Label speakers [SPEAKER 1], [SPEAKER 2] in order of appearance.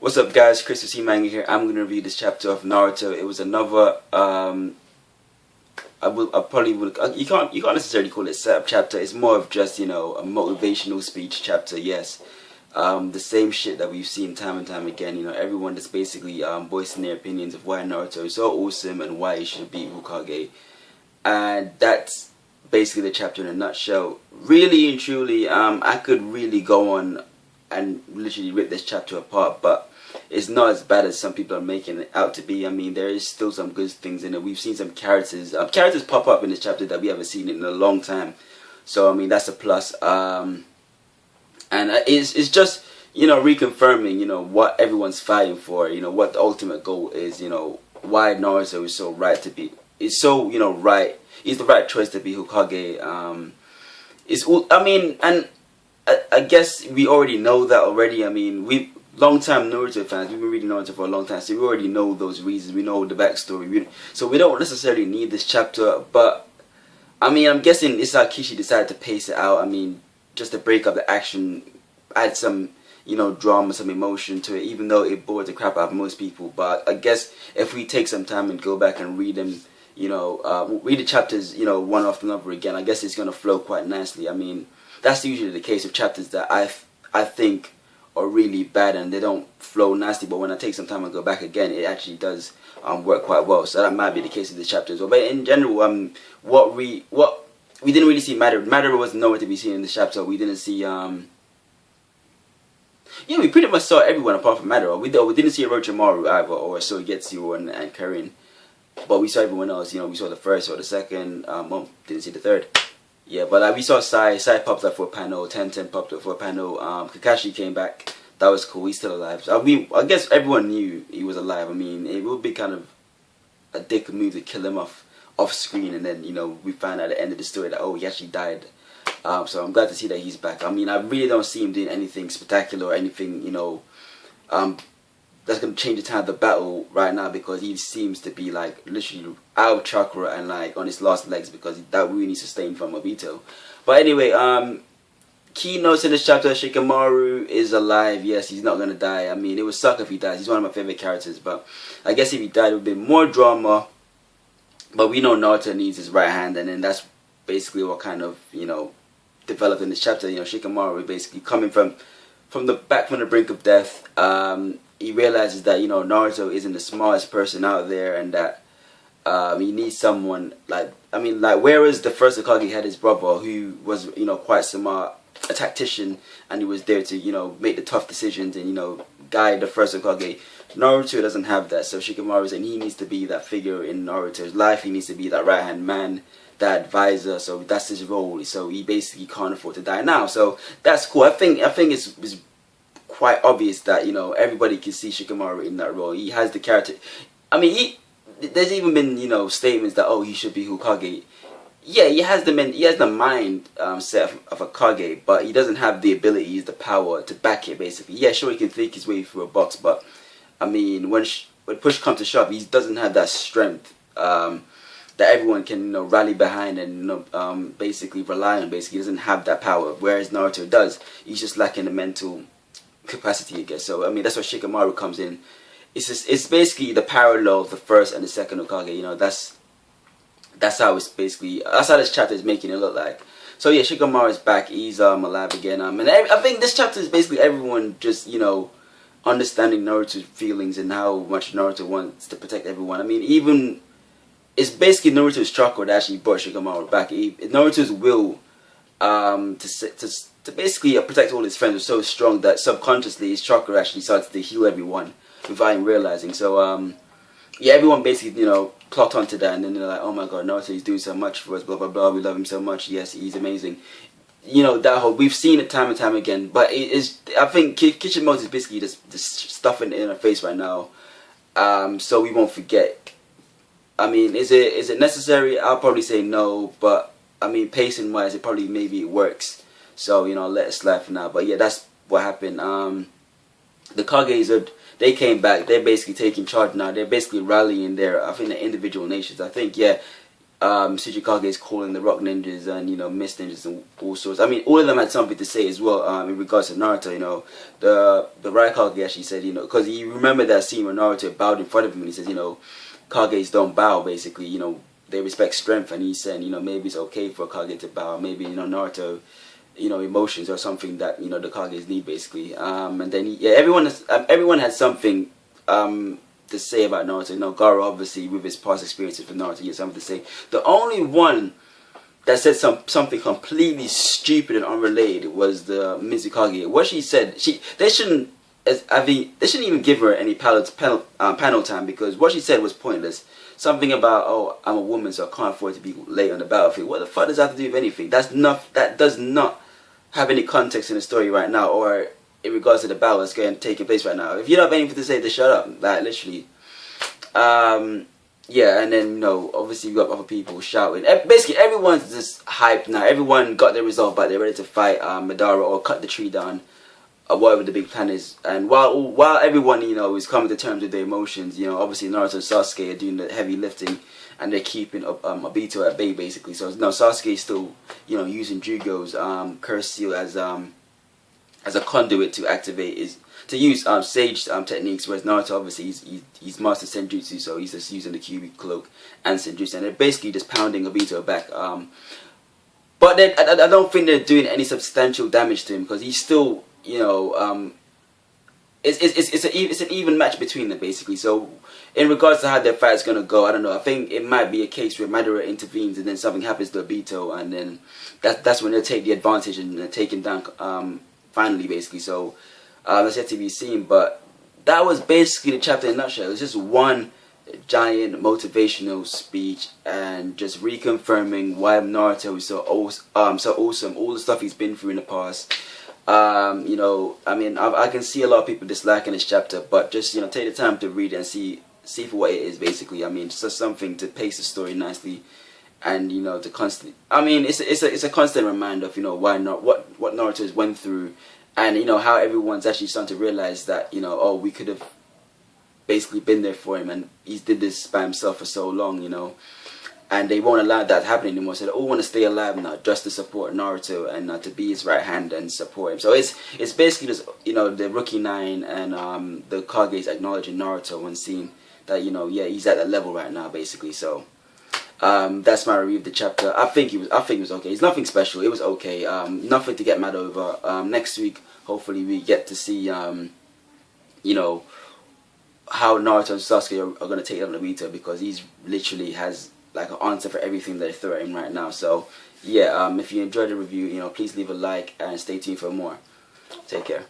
[SPEAKER 1] What's up, guys? Chris C Manga here. I'm gonna review this chapter of Naruto. It was another. I probably would. You can't necessarily call it setup chapter. It's more of just a motivational speech chapter. Yes, the same shit that we've seen time and time again. Everyone that's basically voicing their opinions of why Naruto is so awesome and why he should be Hokage, and that's basically the chapter in a nutshell. Really and truly, I could really go on and literally rip this chapter apart, but it's not as bad as some people are making it out to be. I mean, there is still some good things in it. We've seen some characters pop up in this chapter that we haven't seen in a long time, so I mean that's a plus. And it's just reconfirming what everyone's fighting for. What the ultimate goal is. Why Naruto is so right to be. It's so right. He's the right choice to be Hokage. I guess we already know that already. I mean, long-time Naruto fans, we've been reading Naruto for a long time, so we already know those reasons. We know the backstory. So we don't necessarily need this chapter, but I mean, I'm guessing it's how Kishi decided to pace it out. I mean, just to break up the action, add some drama, some emotion to it, even though it bored the crap out of most people. But I guess if we take some time and go back and read them, read the chapters, one after another again, I guess it's gonna flow quite nicely. I mean, that's usually the case with chapters that I think are really bad and they don't flow nicely, but when I take some time and go back again, it actually does work quite well. So that might be the case with this chapter as well. But in general, what we didn't really see Madara was nowhere to be seen in this chapter. We didn't see we pretty much saw everyone apart from Madara. We didn't see Orochimaru either, or Soigetsu and Karin, but we saw everyone else. We saw the first or the second. Didn't see the third. Yeah, but we saw Sai popped up for a panel, Ten popped up for a panel, Kakashi came back, that was cool, he's still alive. So I guess everyone knew he was alive. I mean, it would be kind of a dick move to kill him off screen, and then, we find out at the end of the story that, oh, he actually died. So I'm glad to see that he's back. I mean, I really don't see him doing anything spectacular or anything, that's going to change the time of the battle right now, because he seems to be like literally out of chakra and like on his last legs, because that really sustained from Obito. But anyway, key notes in this chapter: Shikamaru is alive. Yes, he's not going to die. I mean, it would suck if he dies. He's one of my favorite characters, but I guess if he died, it would be more drama. But we know Naruto needs his right hand, and then that's basically what kind of developed in this chapter. Shikamaru basically coming from the brink of death. He realizes that Naruto isn't the smartest person out there, and that he needs someone whereas the first Hokage had his brother, who was quite smart, a tactician, and he was there to make the tough decisions and guide the first Hokage. Naruto doesn't have that, so Shikamaru saying he needs to be that figure in Naruto's life. He needs to be that right hand man, that advisor. So that's his role. So he basically can't afford to die now. So that's cool. I think it's quite obvious that everybody can see Shikamaru in that role. He has the character. I mean, there's even been statements that, oh, he should be Hokage. Yeah, he has the mind set of a Kage, but he doesn't have the abilities, the power to back it. Basically, yeah, sure, he can think his way through a box, but I mean, when push comes to shove, he doesn't have that strength that everyone can rally behind and basically rely on. Basically, he doesn't have that power, whereas Naruto does. He's just lacking the mental capacity, I guess. So I mean, that's where Shikamaru comes in. It's basically the parallel of the first and the second Hokage. That's how this chapter is making it look like. So yeah, Shikamaru is back. He's alive again. And I think this chapter is basically everyone just understanding Naruto's feelings and how much Naruto wants to protect everyone. I mean, it's basically Naruto's chakra that actually brought Shikamaru back. Naruto's will to basically protect all his friends was so strong that subconsciously his chakra actually started to heal everyone without him realizing. So yeah, everyone basically clocked onto that, and then they're like, oh my god, Naruto is doing so much for us, blah blah blah, we love him so much, yes, he's amazing. That whole, we've seen it time and time again, but I think Kishimoto is basically just stuffing it in our face right now, so we won't forget. I mean, is it necessary? I'll probably say no, but I mean, pacing wise, maybe it works. So let it slide for now. But yeah, that's what happened. The Kages they came back. They're basically taking charge now. They're basically rallying their, I think, the individual nations. I think, yeah, Tsuchikage is calling the rock ninjas and, you know, mist ninjas and all sorts. I mean, all of them had something to say as well, in regards to Naruto. You know, the Raikage actually said, you know, because you remember that scene where Naruto bowed in front of him and he says, you know, Kages don't bow, basically, you know, they respect strength, and he's saying, you know, maybe it's okay for a Kage to bow, maybe, you know, Naruto, you know, emotions or something that, you know, the Kages need, basically. And then yeah, everyone has something to say about Naruto. You know, Gaara, obviously, with his past experiences with Naruto, he has something to say. The only one that said something completely stupid and unrelated was the Mizukage. What she said, they shouldn't even give her any panel time, because what she said was pointless. Something about, oh, I'm a woman, so I can't afford to be late on the battlefield. What the fuck does that have to do with anything? That does not have any context in the story right now, or in regards to the battle that's taking place right now. If you don't have anything to say, then shut up. Like, literally. Yeah, and then, you know, obviously you got other people shouting. Basically, everyone's just hyped now. Everyone got their result, but they're ready to fight Madara or cut the tree down, or whatever the big plan is. And while everyone, you know, is coming to terms with their emotions, you know, obviously Naruto and Sasuke are doing the heavy lifting, and they're keeping Obito at bay, basically. So no, Sasuke is still, you know, using Jugo's curse seal as a conduit to activate use sage techniques, whereas Naruto, obviously, he's mastered Senjutsu, so he's just using the Kyuubi cloak and Senjutsu, and they're basically just pounding Obito back. But I don't think they're doing any substantial damage to him, because he's still, you know, it's an even match between them, basically. So in regards to how their fight's gonna go, I don't know. I think it might be a case where Madara intervenes and then something happens to Obito, and then that's when they'll take the advantage and take him down finally, basically. So that's yet to be seen. But that was basically the chapter in a nutshell. It was just one giant motivational speech and just reconfirming why Naruto is so awesome, all the stuff he's been through in the past. You know, I mean, I can see a lot of people disliking this chapter, but just, you know, take the time to read it and see for what it is, basically. I mean, it's just something to pace the story nicely, and, you know, to constantly, I mean, it's a constant reminder of, you know, what Naruto has went through, and, you know, how everyone's actually starting to realize that, you know, oh, we could have basically been there for him, and he did this by himself for so long, you know, and they won't allow that to happen anymore. So they all want to stay alive now, just to support Naruto and to be his right hand and support him. So it's basically just, you know, the Rookie Nine and the Kages acknowledging Naruto and seeing that, you know, yeah, he's at that level right now, basically. So that's my review of the chapter. I think it was okay. It's nothing special. It was okay. Nothing to get mad over. Next week, hopefully, we get to see you know, how Naruto and Sasuke are going to take on Naruto, because he's literally has like an answer for everything they throw at him right now. So yeah, if you enjoyed the review, you know, please leave a like and stay tuned for more. Take care.